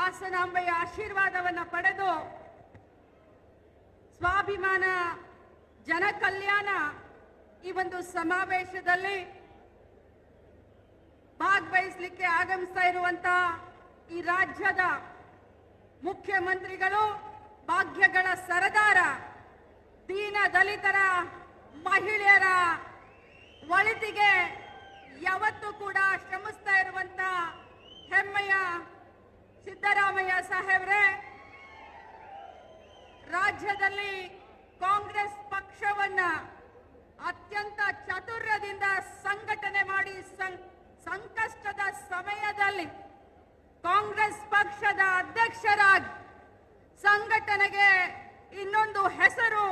ಹಾಸನಾಂಬೆಯ ಆಶೀರ್ವಾದವನ್ನು ಪಡೆದು ಸ್ವಾಭಿಮಾನ ಜನಕಲ್ಯಾಣ ಈ ಒಂದು ಸಮಾವೇಶದಲ್ಲಿ ಭಾಗವಹಿಸಲಿಕ್ಕೆ ಆಗಮಿಸ್ತಾ ಇರುವಂತ ಈ ರಾಜ್ಯದ ಮುಖ್ಯಮಂತ್ರಿಗಳು, ಭಾಗ್ಯಗಳ ಸರದಾರ, ದೀನ ದಲಿತರ, ಮಹಿಳೆಯರ ಒಳಿತಿಗೆ ಯಾವತ್ತೂ ಕೂಡ ಶ್ರಮಿಸ್ತಾ ಇರುವಂತ ಹೆಮ್ಮೆಯ ಸಿದ್ದರಾಮಯ್ಯ ಸಾಹೇಬ್ರೆ, ರಾಜ್ಯದಲ್ಲಿ ಕಾಂಗ್ರೆಸ್ ಪಕ್ಷವನ್ನ ಅತ್ಯಂತ ಚಾತುರ್ಯದಿಂದ ಸಂಘಟನೆ ಮಾಡಿ ಸಂಕಷ್ಟದ ಸಮಯದಲ್ಲಿ ಕಾಂಗ್ರೆಸ್ ಪಕ್ಷದ ಅಧ್ಯಕ್ಷರಾಗಿ ಸಂಘಟನೆಗೆ ಇನ್ನೊಂದು ಹೆಸರು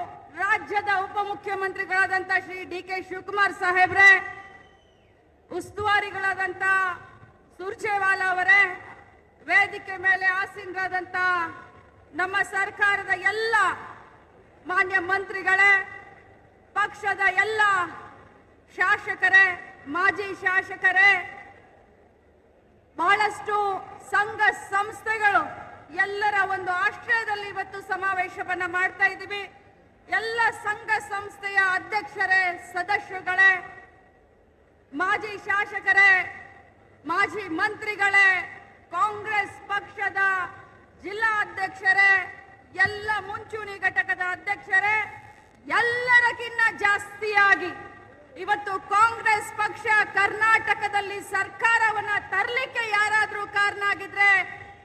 ರಾಜ್ಯದ ಉಪಮುಖ್ಯಮಂತ್ರಿಗಳಾದಂತ ಶ್ರೀ ಡಿ.ಕೆ. ಶಿವಕುಮಾರ್ ಸಾಹೇಬ್ರೆ, ಉಸ್ತುವಾರಿಗಳಾದಂತ ಸುರ್ಜೇವಾಲಾ ಅವರೇ, ವೇದಿಕೆ ಮೇಲೆ ಆಸೀನರಾದಂತ ನಮ್ಮ ಸರ್ಕಾರದ ಎಲ್ಲ ಮಾನ್ಯ ಮಂತ್ರಿಗಳೇ, ಪಕ್ಷದ ಎಲ್ಲ ಶಾಸಕರೇ, ಮಾಜಿ ಶಾಸಕರೇ, ಬಹಳಷ್ಟು ಸಂಘ ಸಂಸ್ಥೆಗಳು ಎಲ್ಲರ ಒಂದು ಆಶ್ರಯದಲ್ಲಿ ಇವತ್ತು ಸಮಾವೇಶವನ್ನ ಮಾಡ್ತಾ ಇದ್ದೀವಿ. ಎಲ್ಲ ಸಂಘ ಸಂಸ್ಥೆಯ ಅಧ್ಯಕ್ಷರೇ, ಸದಸ್ಯರುಗಳೇ, ಮಾಜಿ ಶಾಸಕರೇ, ಮಾಜಿ ಮಂತ್ರಿಗಳೇ, ಕಾಂಗ್ರೆಸ್ ಪಕ್ಷದ ಜಿಲ್ಲಾ ಅಧ್ಯಕ್ಷರೇ, ಎಲ್ಲ ಮುಂಚೂಣಿ ಘಟಕದ ಅಧ್ಯಕ್ಷರೇ, ಎಲ್ಲರಕ್ಕಿಂತ ಜಾಸ್ತಿಯಾಗಿ ಇವತ್ತು ಕಾಂಗ್ರೆಸ್ ಪಕ್ಷ ಕರ್ನಾಟಕದಲ್ಲಿ ಸರ್ಕಾರವನ್ನ ತರಲಿಕ್ಕೆ ಯಾರಾದ್ರೂ ಕಾರಣ ಆಗಿದ್ರೆ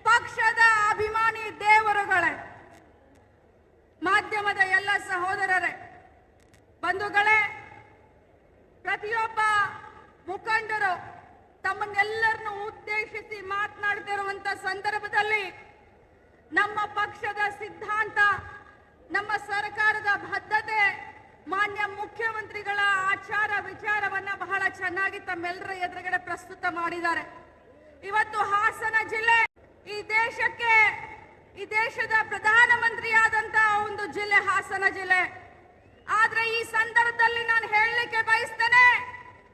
ಪಕ್ಷದ ಅಭಿಮಾನಿ ದೇವರುಗಳೇ, ಮಾಧ್ಯಮದ ಎಲ್ಲ ಸಹೋದರರೇ, ಬಂಧುಗಳೇ, ಪ್ರತಿಯೊಬ್ಬ ಮುಖಂಡರು ತಮ್ಮನ್ನೆಲ್ಲರನ್ನು ಉದ್ದೇಶಿಸಿ ಮಾತನಾಡ್ತಿರುವಂತ ಸಂದರ್ಭದಲ್ಲಿ ನಮ್ಮ ಪಕ್ಷದ ಸಿದ್ಧಾಂತ, ನಮ್ಮ ಸರ್ಕಾರದ ಬದ್ಧತೆ, ಮಾನ್ಯ ಮುಖ್ಯಮಂತ್ರಿಗಳ ಆಚಾರ ವಿಚಾರವನ್ನ ಬಹಳ ಚೆನ್ನಾಗಿ ತಮ್ಮೆಲ್ಲರ ಎದುರುಗಡೆ ಪ್ರಸ್ತುತ ಮಾಡಿದ್ದಾರೆ. ಇವತ್ತು ಹಾಸನ ಜಿಲ್ಲೆ ಈ ದೇಶದ ಪ್ರಧಾನಮಂತ್ರಿಯಾದಂತಹ ಒಂದು ಜಿಲ್ಲೆ ಹಾಸನ ಜಿಲ್ಲೆ. ಆದ್ರೆ ಈ ಸಂದರ್ಭದಲ್ಲಿ ನಾನು ಹೇಳಲಿಕ್ಕೆ ಬಯಸ್ತೇನೆ,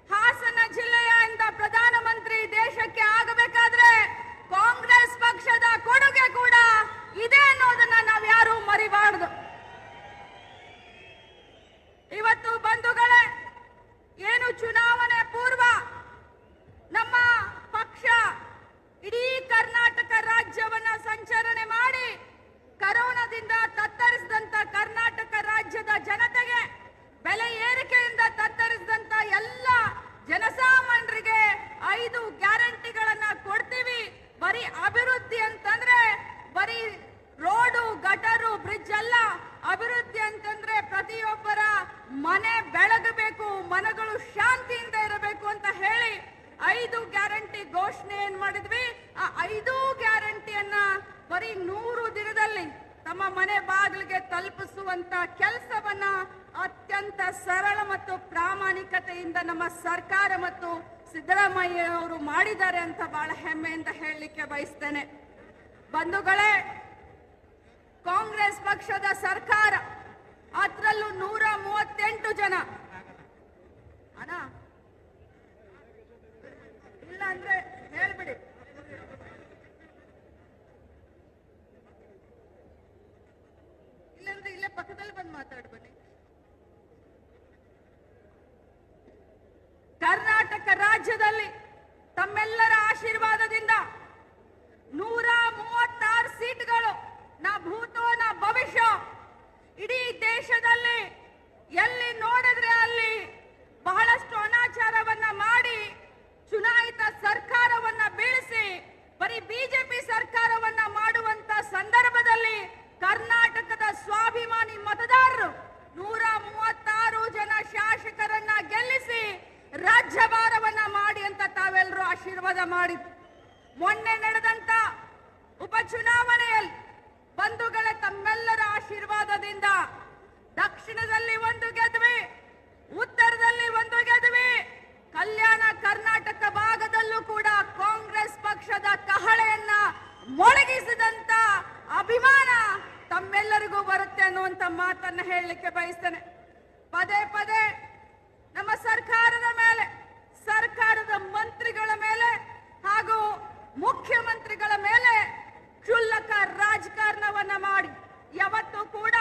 ಹಾಸನ ಜಿಲ್ಲೆಯ ಪ್ರಧಾನಮಂತ್ರಿ ದೇಶಕ್ಕೆ ಆಗಬೇಕಾದ್ರೆ ಕಾಂಗ್ರೆಸ್ ಪಕ್ಷದ ಕೊಡುಗೆ ಕೂಡ ಇದೆ ಅನ್ನೋದನ್ನ ನಾವು ಯಾರು ಮರಿಬಾರದು. ಇವತ್ತು ಬಂಧುಗಳೇ, ಏನು ಚುನಾವಣೆ ಪೂರ್ವ ನಮ್ಮ ಪಕ್ಷ ಇಡೀ ಕರ್ನಾಟಕ ರಾಜ್ಯವನ್ನ ಸಂಚರಣೆ ಮಾಡಿ ಕರೋನಾದಿಂದ ತತ್ತರಿಸಿದಂತ ಕರ್ನಾಟಕ ರಾಜ್ಯದ ಜನತೆಗೆ, ಬೆಲೆ ಏರಿಕೆಯಿಂದ ತತ್ತರಿಸಿದಂತ ಎಲ್ಲ ಜನಸಾಮಾನ್ಯರಿಗೆ 5 ಗ್ಯಾರಂಟಿಗಳನ್ನ ಕೊಡ್ತೀವಿ. ಬರೀ ಅಭಿವೃದ್ಧಿ ಅಂತಂದ್ರೆ ಬರೀ ರೋಡು, ಗಟರು, ಬ್ರಿಡ್ಜ್ ಅಲ್ಲ. ಅಭಿವೃದ್ಧಿ ಅಂತಂದ್ರೆ ಪ್ರತಿಯೊಬ್ಬರ ಮನೆ ಬೆಳಗಬೇಕು, ಮನೆಗಳು ಶಾಂತಿಯಿಂದ ಇರಬೇಕು ಅಂತ ಹೇಳಿ 5 ಗ್ಯಾರಂಟಿ ಘೋಷಣೆ ಏನ್ ಮಾಡಿದ್ವಿ. ಆ 5 ಗ್ಯಾರಂಟಿಯನ್ನ ಬರೀ 100 ದಿನದಲ್ಲಿ ತಮ್ಮ ಮನೆ ಬಾಗಿಲಿಗೆ ತಲುಪಿಸುವಂತ ಕೆಲಸವನ್ನ ಅತ್ಯಂತ ಸರಳ ಮತ್ತು ಪ್ರಾಮಾಣಿಕತೆಯಿಂದ ನಮ್ಮ ಸರ್ಕಾರ ಮತ್ತು ಸಿದ್ದರಾಮಯ್ಯ ಅವರು ಮಾಡಿದ್ದಾರೆ ಅಂತ ಬಹಳ ಹೆಮ್ಮೆಯಿಂದ ಹೇಳಲಿಕ್ಕೆ ಬಯಸ್ತೇನೆ. ಬಂಧುಗಳೇ, ಕಾಂಗ್ರೆಸ್ ಪಕ್ಷದ ಸರ್ಕಾರ, ಅದರಲ್ಲೂ 138 ಜನ, ಅಣ್ಣ ಇಲ್ಲ ಅಂದ್ರೆ ಹೇಳ್ಬಿಡಿ, ಇಲ್ಲಂದ್ರೆ ಇಲ್ಲೇ ಪಕ್ಕದಲ್ಲಿ ಬಂದು ಮಾತಾಡ್ಬನ್ನಿ. ಕರ್ನಾಟಕ ರಾಜ್ಯದಲ್ಲಿ ತಮ್ಮೆಲ್ಲರ ಆಶೀರ್ವಾದದಿಂದ 136 ಸೀಟ್ಗಳು, ನಾ ಭೂತೋ ನಾ ಭವಿಷ್ಯ, ಇಡೀ ದೇಶದಲ್ಲಿ ಎಲ್ಲಿ ನೋಡಿದ್ರೆ ಅಲ್ಲಿ ಬಹಳಷ್ಟು ಅನಾಚಾರವನ್ನ ಮಾಡಿ ಚುನಾಯಿತ ಸರ್ಕಾರವನ್ನ ಬೀಳಿಸಿ ಬರೀ ಬಿಜೆಪಿ ಸರ್ಕಾರವನ್ನ ಮಾಡುವಂತ ಸಂದರ್ಭದಲ್ಲಿ ಕರ್ನಾಟಕದ ಸ್ವಾಭಿಮಾನಿ ಮತದಾರರು 136 ಜನ ಶಾಸಕರನ್ನ ಗೆಲ್ಲಿಸಿ ರಾಜ್ಯಭಾರವನ್ನ ಮಾಡಿ ಅಂತ ತಾವೆಲ್ಲರೂ ಆಶೀರ್ವಾದ ಮಾಡಿ, ಮೊನ್ನೆ ನಡೆದಂತ ಉಪಚುನಾವಣೆಯಲ್ಲಿ ಬಂಧುಗಳೇ ತಮ್ಮೆಲ್ಲರ ಆಶೀರ್ವಾದದಿಂದ ದಕ್ಷಿಣದಲ್ಲಿ 1 ಗೆದ್ವಿ, ಉತ್ತರದಲ್ಲಿ 1 ಗೆದ್ವಿ, ಕಲ್ಯಾಣ ಕರ್ನಾಟಕ ಭಾಗದಲ್ಲೂ ಕೂಡ ಕಾಂಗ್ರೆಸ್ ಪಕ್ಷದ ಕಹಳೆಯನ್ನ ಮೊಳಗಿಸಿದಂತ ಅಭಿಮಾನ ತಮ್ಮೆಲ್ಲರಿಗೂ ಬರುತ್ತೆ ಅನ್ನುವಂತ ಮಾತನ್ನ ಹೇಳಲಿಕ್ಕೆ ಬಯಸ್ತೇನೆ. ಪದೇ ಪದೇ ನಮ್ಮ ಸರ್ಕಾರದ ಮೇಲೆ, ಸರ್ಕಾರದ ಮಂತ್ರಿಗಳ ಮೇಲೆ ಹಾಗೂ ಮುಖ್ಯಮಂತ್ರಿಗಳ ಮೇಲೆ ಯಾವತ್ತೂ ಕೂಡ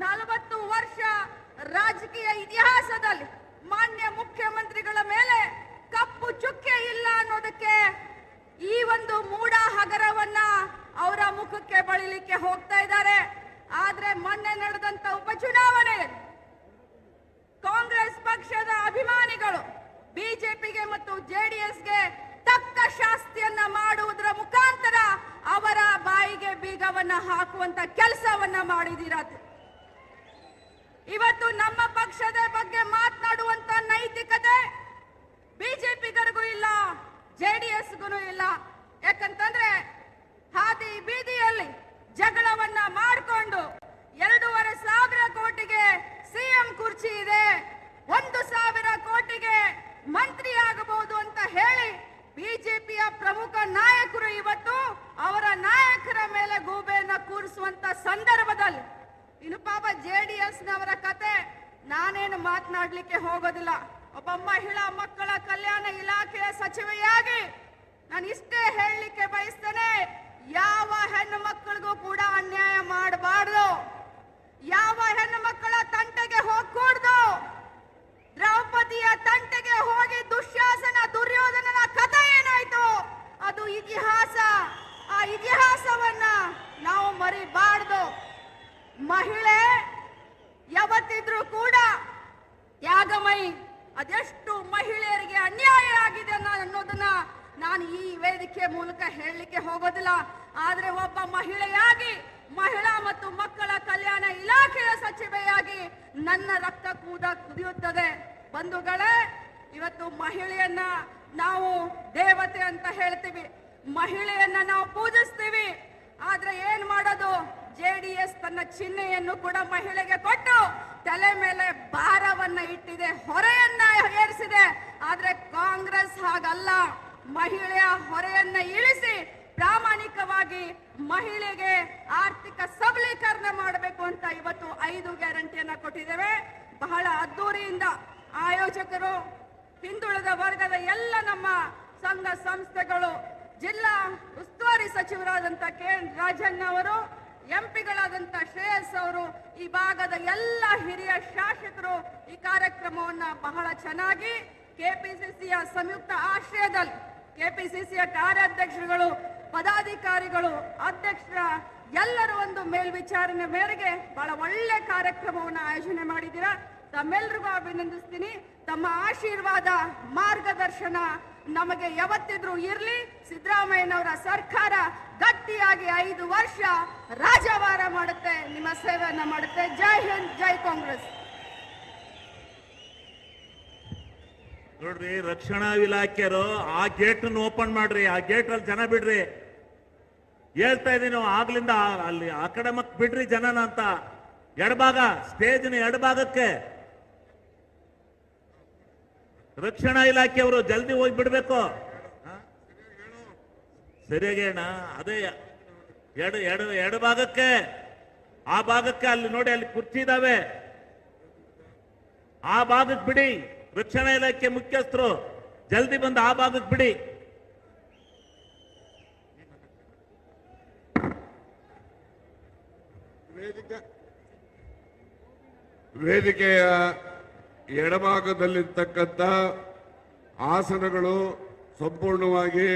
40 ವರ್ಷ ರಾಜಕೀಯ ಇತಿಹಾಸದಲ್ಲಿ ಮಾನ್ಯ ಮುಖ್ಯಮಂತ್ರಿಗಳ ಮೇಲೆ ಕಪ್ಪು ಚುಕ್ಕೆ ಇಲ್ಲ ಅನ್ನೋದಕ್ಕೆ ಈ ಒಂದು ಮೂಡ ಹಗರವನ್ನ ಅವರ ಮುಖಕ್ಕೆ ಬಳಿಲಿಕ್ಕೆ ಹೋಗ್ತಾ ಇದ್ದಾರೆ. ಆದ್ರೆ ಮೊನ್ನೆ ನಡೆದಂತ ಉಪಚುನಾವಣೆ ಕಾಂಗ್ರೆಸ್ ಪಕ್ಷದ ಅಭಿಮಾನಿಗಳು ಬಿಜೆಪಿಗೆ ಮತ್ತು ಜೆಡಿಎಸ್ಗೆ ತಕ್ಕ ಶಾಸ್ತಿಯನ್ನ ಮಾಡುವುದರ ಮುಖಾಂತರ ಅವರ ಬಾಯಿಗೆ ಬೀಗವನ್ನ ಹಾಕುವಂತ ಕೆಲಸವನ್ನ ಮಾಡಿದ್ದೀರಾ. ಇವತ್ತು ನಮ್ಮ ಪಕ್ಷದ ಬಗ್ಗೆ ಮಾತನಾಡುವಂತ ನೈತಿಕತೆ ಬಿಜೆಪಿಗರಿಗೂ ಇಲ್ಲ, ಜೆಡಿಎಸ್ಗೂ ಇಲ್ಲ. ಯಾಕಂತಂದ್ರೆ ಹಾದಿ ಬೀದಿಯಲ್ಲಿ ಜಗಳವನ್ನ ಮಾಡಿಕೊಂಡು 2,500 ಕೋಟಿಗೆ ಸಿಎಂ ಕುರ್ಚಿ ಇದೆ, 1,000 ಕೋಟಿಗೆ ಮಂತ್ರಿ ಆಗಬಹುದು ಅಂತ ಹೇಳಿ ಬಿಜೆಪಿಯ ಪ್ರಮುಖ ನಾಯಕರು ಇವತ್ತು ಅವರ ನಾಯಕರ ಮೇಲೆ ಗೂಬೆಯನ್ನ ಕೂರಿಸುವಂತ ಸಂದರ್ಭದಲ್ಲಿ ಇನ್ನು ಪಾಪ ಜೆಡಿಎಸ್ ನವರ ಕತೆ ನಾನೇನು ಮಾತನಾಡ್ಲಿಕ್ಕೆ ಹೋಗೋದಿಲ್ಲ. ಒಬ್ಬ ಮಹಿಳಾ ಮಕ್ಕಳ ಕಲ್ಯಾಣ ಇಲಾಖೆಯ ಸಚಿವೆಯಾಗಿ ನಾನು ಇಷ್ಟೇ ಹೇಳಲಿಕ್ಕೆ ಬಯಸ್ತೇನೆ, ಯಾವ ಹೆಣ್ಣು ಮಕ್ಕಳಿಗೂ ಕೂಡ ಅನ್ಯಾಯ ಮಾಡಬಾರ್ದು, ಯಾವ ಹೆಣ್ಣು ಮಕ್ಕಳ ತಂಟೆಗೆ ಹೋಗ್ಕೂಡ್ದು. ದ್ರೌಪದಿಯ ತಂಟೆಗೆ ಹೋಗಿ ದುಶ್ಯಾಸನ ದುರ್ಯೋಧನನ ಕಥೆ ಏನಾಯ್ತು ಅದು ಇತಿಹಾಸ. ಆ ಇತಿಹಾಸವನ್ನ ನಾವು ಮರಿಬಾರ್ದು. ಮಹಿಳೆ ಯಾವತ್ತಿದ್ರೂ ಕೂಡ ತ್ಯಾಗಮಯಿ. ಅದೆಷ್ಟು ಮಹಿಳೆಯರಿಗೆ ಅನ್ಯಾಯ ಆಗಿದೆ ಅನ್ನೋದನ್ನ ನಾನು ಈ ವೇದಿಕೆ ಮೂಲಕ ಹೇಳಲಿಕ್ಕೆ ಹೋಗೋದಿಲ್ಲ. ಆದ್ರೆ ಒಬ್ಬ ಮಹಿಳೆಯಾಗಿ, ಮಹಿಳಾ ಮತ್ತು ಮಕ್ಕಳ ಕಲ್ಯಾಣ ಇಲಾಖೆಯ ಸಚಿವೆಯಾಗಿ ನನ್ನ ರಕ್ತ ಕುದಿಯುತ್ತದೆ. ಬಂಧುಗಳೇ, ಇವತ್ತು ಮಹಿಳೆಯನ್ನ ನಾವು ದೇವತೆ ಅಂತ ಹೇಳ್ತೀವಿ, ಮಹಿಳೆಯನ್ನ ನಾವು ಪೂಜಿಸ್ತೀವಿ. ಆದ್ರೆ ಏನ್ ಮಾಡೋದು, ಜೆಡಿಎಸ್ ತನ್ನ ಚಿಹ್ನೆಯನ್ನು ಕೂಡ ಮಹಿಳೆಗೆ ಕೊಟ್ಟು ತಲೆ ಮೇಲೆ ಭಾರವನ್ನ ಇಟ್ಟಿದೆ, ಹೊರೆಯನ್ನ ಏರಿಸಿದೆ. ಆದ್ರೆ ಕಾಂಗ್ರೆಸ್ ಹಾಗಲ್ಲ, ಮಹಿಳೆಯ ಹೊರೆಯನ್ನ ಇಳಿಸಿ ಪ್ರಾಮಾಣಿಕವಾಗಿ ಮಹಿಳೆಗೆ ಆರ್ಥಿಕ ಸಬಲೀಕರಣ ಮಾಡಬೇಕು ಅಂತ ಇವತ್ತು 5 ಗ್ಯಾರಂಟಿಯನ್ನ ಕೊಟ್ಟಿದ್ದೇವೆ. ಬಹಳ ಅದ್ದೂರಿಯಿಂದ ಆಯೋಜಕರು, ಹಿಂದುಳಿದ ವರ್ಗದ ಎಲ್ಲ ನಮ್ಮ ಸಂಘ ಸಂಸ್ಥೆಗಳು, ಜಿಲ್ಲಾ ಉಸ್ತುವಾರಿ ಸಚಿವರಾದಂತ ಕೆ.ಎನ್. ರಾಜಣ್ಣ ಅವರು, ಎಂಪಿಗಳಾದಂತ ಶ್ರೇಯಸ್ ಅವರು, ಈ ಭಾಗದ ಎಲ್ಲ ಹಿರಿಯ ಶಾಸಕರು ಈ ಕಾರ್ಯಕ್ರಮವನ್ನ ಬಹಳ ಚೆನ್ನಾಗಿ ಕೆಪಿಸಿಸಿಯ ಸಂಯುಕ್ತ ಆಶ್ರಯದಲ್ಲಿ ಕೆಪಿಸಿಸಿಯ ಕಾರ್ಯಾಧ್ಯಕ್ಷರುಗಳು, ಪದಾಧಿಕಾರಿಗಳು, ಅಧ್ಯಕ್ಷರ ಎಲ್ಲರೂ ಒಂದು ಮೇಲ್ವಿಚಾರಣೆ ಮೇರೆಗೆ ಬಹಳ ಒಳ್ಳೆ ಕಾರ್ಯಕ್ರಮವನ್ನು ಆಯೋಜನೆ ಮಾಡಿದ್ದೀರಾ. ತಮ್ಮೆಲ್ಲರಿಗೂ ಅಭಿನಂದಿಸ್ತೀನಿ. ತಮ್ಮ ಆಶೀರ್ವಾದ, ಮಾರ್ಗದರ್ಶನ ನಮಗೆ ಯಾವತ್ತಿದ್ರೂ ಇರಲಿ. ಸಿದ್ದರಾಮಯ್ಯನವರ ಸರ್ಕಾರ ಗಟ್ಟಿಯಾಗಿ 5 ವರ್ಷ ರಾಜವಾರ ಮಾಡುತ್ತೆ, ನಿಮ್ಮ ಸೇವೆಯನ್ನ ಮಾಡುತ್ತೆ. ಜೈ ಹಿಂದ್, ಜೈ ಕಾಂಗ್ರೆಸ್. ನೋಡ್ರಿ, ರಕ್ಷಣಾ ಇಲಾಖೆಯರು ಆ ಗೇಟ್ ಓಪನ್ ಮಾಡ್ರಿ, ಆ ಗೇಟ್ ಅಲ್ಲಿ ಜನ ಬಿಡ್ರಿ. ಹೇಳ್ತಾ ಇದೀನಿ ಆಗ್ಲಿಂದ, ಅಲ್ಲಿ ಆ ಕಡೆ ಮಕ್ ಬಿಡ್ರಿ ಜನನ ಅಂತ. ಎಡಭಾಗ, ಸ್ಟೇಜ್ನ ಎಡಭಾಗಕ್ಕೆ ರಕ್ಷಣಾ ಇಲಾಖೆಯವರು ಜಲ್ದಿ ಹೋಗಿ ಬಿಡ್ಬೇಕು. ಸರಿಯಾಗಿ ಅಣ್ಣ, ಅದೇ ಎಡಭಾಗಕ್ಕೆ, ಆ ಭಾಗಕ್ಕೆ ಅಲ್ಲಿ ನೋಡಿ, ಅಲ್ಲಿ ಕುರ್ಚಿ ಇದಾವೆ, ಆ ಭಾಗಕ್ಕೆ ಬಿಡಿ. ರಕ್ಷಣಾ ಇಲಾಖೆ ಮುಖ್ಯಸ್ಥರು ಜಲ್ದಿ ಬಂದು ಆ ಭಾಗಕ್ಕೆ ಬಿಡಿ. ವೇದಿಕೆಯ ಎಡಭಾಗದಲ್ಲಿರ್ತಕ್ಕಂಥ ಆಸನಗಳು ಸಂಪೂರ್ಣವಾಗಿ